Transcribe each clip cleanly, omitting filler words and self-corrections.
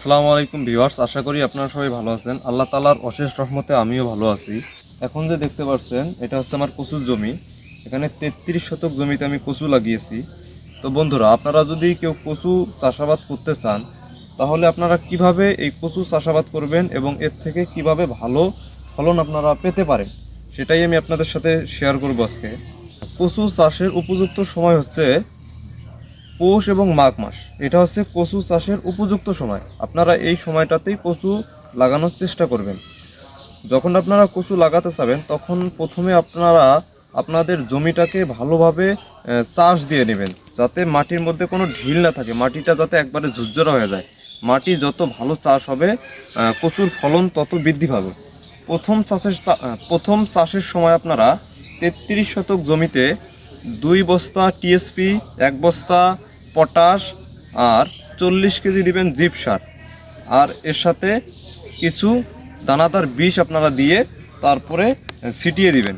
আসসালামু আলাইকুম ভিউয়ার্স, আশা করি আপনারা সবাই ভালো আছেন। আল্লাহ তাআলার অশেষ রহমতে আমিও ভালো আছি। এখন যে দেখতে পাচ্ছেন এটা হচ্ছে আমার কচুর জমি। এখানে 33 শতক জমিতে আমি কচু লাগিয়েছি। তো বন্ধুরা, আপনারা যদি কেউ কচু চাষাবাদ করতে চান তাহলে আপনারা কিভাবে এই কচু চাষাবাদ করবেন এবং এর থেকে কিভাবে ভালো ফলন আপনারা পেতে পারেন সেটাই আমি আপনাদের সাথে শেয়ার করব আজকে। কচু চাষের উপযুক্ত সময় হচ্ছে পৌষ এবং মাঘ মাস। এটা হচ্ছে কচু চাষের উপযুক্ত সময়। আপনারা এই সময়টাতেই কচু লাগানোর চেষ্টা করবেন। যখন আপনারা কচু লাগাতে চাবেন তখন প্রথমে আপনারা আপনাদের জমিটাকে ভালোভাবে চাষ দিয়ে নেবেন, যাতে মাটির মধ্যে কোনো ঢিল না থাকে, মাটিটা যাতে একবারে ঝুরঝরা হয়ে যায়। মাটি যত ভালো চাষ হবে কচুর ফলন তত বৃদ্ধি পাবে। প্রথম চাষের সময় আপনারা 33 শতক জমিতে 2 বস্তা টিএসপি, 1 বস্তা পটাশ আর 40 কেজি দিবেন জিপ সার, আর এর সাথে কিছু দানাদার বিষ আপনারা দিয়ে তারপরে ছিটিয়ে দিবেন।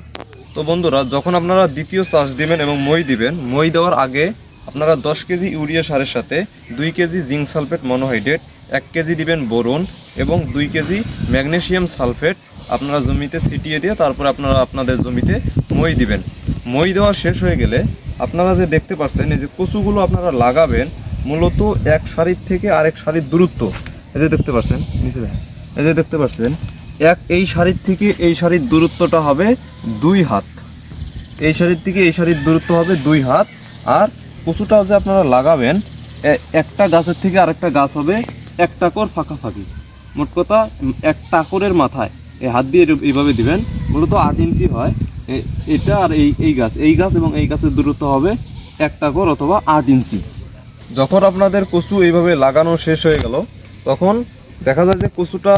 তো বন্ধুরা, যখন আপনারা দ্বিতীয় চাষ দিবেন এবং মই দিবেন, মই দেওয়ার আগে আপনারা 10 কেজি ইউরিয়া সারের সাথে 2 KG zinc sulphate monohydrate, 1 KG দিবেন বোরন এবং 2 কেজি ম্যাগনেসিয়াম সালফেট আপনারা জমিতে ছিটিয়ে দিয়ে তারপরে আপনারা আপনাদের জমিতে মই দিবেন। মই দেওয়া শেষ হয়ে গেলে আপনারা যে দেখতে পাচ্ছেন এই যে কচুগুলো আপনারা লাগাবেন, মূলত এক সারির থেকে আরেক সারির দূরত্ব, এই যে দেখতে পাচ্ছেন নিচে দেখেন, এই যে দেখতে পাচ্ছেন এই সারির থেকে এই সারির দূরত্বটা হবে 2 হাত। এই সারির থেকে এই সারির দূরত্ব হবে 2 হাত। আর কচুটা যে আপনারা লাগাবেন একটা গাছের থেকে আরেকটা গাছ হবে 1 টাকর ফাঁকাফাঁকি। মোট কথা 1 টাকরের মাথায় এই হাত দিয়ে এইভাবে দিবেন, মূলত 8 ইঞ্চি হয় এটা। আর এই গাছ এবং এই গাছের দূরত্ব হবে 1 টাকর অথবা 8 ইঞ্চি। যখন আপনাদের কচু এইভাবে লাগানো শেষ হয়ে গেল তখন দেখা যায় যে কচুটা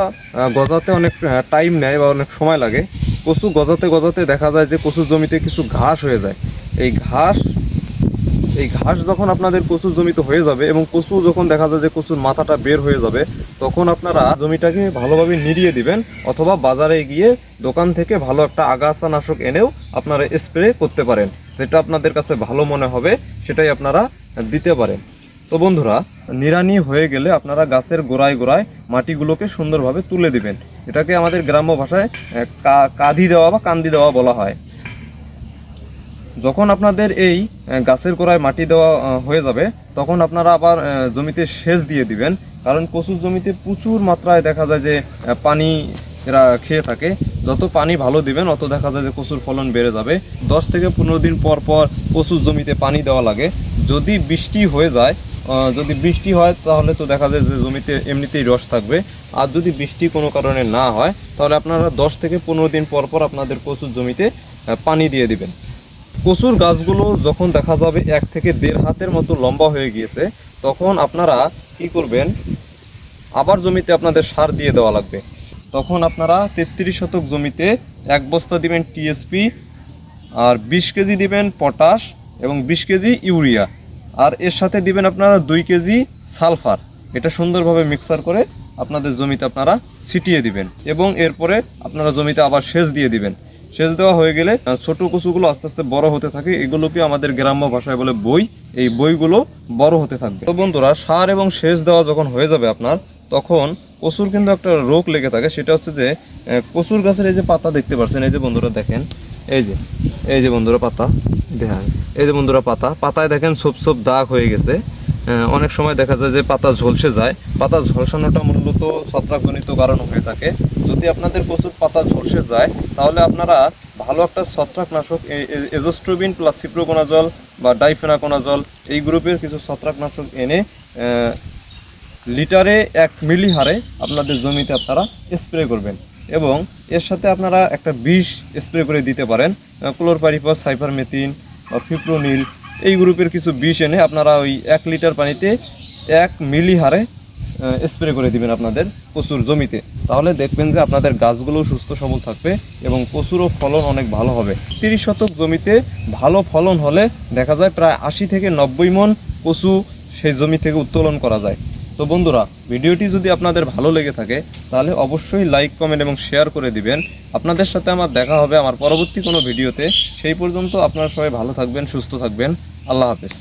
গজাতে অনেক টাইম নেয় বা অনেক সময় লাগে। কচু গজাতে গজাতে দেখা যায় যে কচুর জমিতে কিছু ঘাস হয়ে যায়। এই ঘাস যখন আপনাদের কচুর জমিতে হয়ে যাবে এবং কচু যখন দেখা যায় যে কচুর মাথাটা বের হয়ে যাবে, তখন আপনারা জমিটাকে ভালোভাবে নিড়িয়ে দিবেন অথবা বাজারে গিয়ে দোকান থেকে ভালো একটা আগাছানাশক এনেও আপনারা স্প্রে করতে পারেন। যেটা আপনাদের কাছে ভালো মনে হবে সেটাই আপনারা দিতে পারেন। তো বন্ধুরা, নিড়ানি হয়ে গেলে আপনারা গাছের গোড়ায় গোড়ায় মাটিগুলোকে সুন্দরভাবে তুলে দিবেন। এটাকে আমাদের গ্রাম্য ভাষায় কাঁধি দেওয়া বা কান্দি দেওয়া বলা হয়। যখন আপনাদের এই গাছের গোড়ায় মাটি দেওয়া হয়ে যাবে তখন আপনারা আবার জমিতে সেচ দিয়ে দিবেন, কারণ কচুর জমিতে প্রচুর মাত্রায় দেখা যায় যে পানি এরা খেয়ে থাকে। যত পানি ভালো দিবেন অত দেখা যায় যে কচুর ফলন বেড়ে যাবে। 10 থেকে 15 দিন পর পর কচুর জমিতে পানি দেওয়া লাগে। যদি বৃষ্টি হয়ে যায়, যদি বৃষ্টি হয় তাহলে তো দেখা যায় যে জমিতে এমনিতেই রস থাকবে। আর যদি বৃষ্টি কোনো কারণে না হয় তাহলে আপনারা 10 থেকে 15 দিন পর পর আপনাদের কচুর জমিতে পানি দিয়ে দিবেন। কচুর গাছগুলো যখন দেখা যাবে 1 থেকে 1.5 হাতের মতো লম্বা হয়ে গিয়েছে, তখন আপনারা কি করবেন, আবার জমিতে আপনাদের সার দিয়ে দেওয়া লাগবে। তখন আপনারা 33 শতক জমিতে 1 বস্তা দিবেন টিএসপি, আর 20 কেজি দিবেন পটাশ এবং 20 কেজি ইউরিয়া, আর এর সাথে দিবেন আপনারা 2 কেজি সালফার। এটা সুন্দরভাবে মিক্সার করে আপনাদের জমিতে আপনারা ছিটিয়ে দিবেন এবং এরপরে আপনারা জমিতে আবার সেচ দিয়ে দিবেন। সেচ দেওয়া হয়ে গেলে ছোট কচুগুলো আস্তে আস্তে বড় হতে থাকে। এগুলোকে আমাদের গ্রাম্য ভাষায় বলে বই। এই বইগুলো বড় হতে থাকবে। তো বন্ধুরা, সার এবং সেচ দেওয়া যখন হয়ে যাবে আপনার, তখন কচুর কিন্তু একটা রোগ লেগে থাকে। সেটা হচ্ছে যে কচুর গাছের এই যে পাতা দেখতে পাচ্ছেন, এই যে বন্ধুরা দেখেন, এই যে বন্ধুরা পাতা দেখেন, এই যে বন্ধুরা পাতায় দেখেন ছোপ ছোপ দাগ হয়ে গেছে। অনেক সময় দেখা যায় যে পাতা ঝলসে যায়। পাতা ঝলসানোটা মূলত ছত্রাকজনিত কারণ হয়ে থাকে। যদি আপনাদের কচুর পাতা ঝলসে যায় তাহলে আপনারা ভালো একটা ছত্রাকনাশক এজোস্ট্রোবিন প্লাস সিপ্রোকোনাজল বা ডাইফেনাকোনাজল এই গ্রুপের কিছু ছত্রাকনাশক এনে লিটারে 1 মিলি হারে আপনাদের জমিতে আপনারা স্প্রে করবেন এবং এর সাথে আপনারা একটা বিষ স্প্রে করে দিতে পারেন। ক্লোরপাইরিফাস, সাইপারমেথিন বা ফিপ্রোনিল এই গ্রুপের কিছু বিষ এনে আপনারা ওই 1 লিটার পানিতে 1 মিলি হারে স্প্রে করে দিবেন আপনাদের কচুর জমিতে। তাহলে দেখবেন যে আপনাদের গাছগুলো সুস্থ সবল থাকবে এবং কচুরও ফলন অনেক ভালো হবে। 30 শতক জমিতে ভালো ফলন হলে দেখা যায় প্রায় 80 থেকে 90 মণ কচু সেই জমি থেকে উত্তোলন করা যায়। তো বন্ধুরা, ভিডিওটি যদি আপনাদের ভালো লেগে থাকে তাহলে অবশ্যই লাইক, কমেন্ট এবং শেয়ার করে দিবেন। আপনাদের সাথে আমার দেখা হবে আমার পরবর্তী কোনো ভিডিওতে। সেই পর্যন্ত আপনারা সবাই ভালো থাকবেন, সুস্থ থাকবেন। আল্লাহ হাফেজ।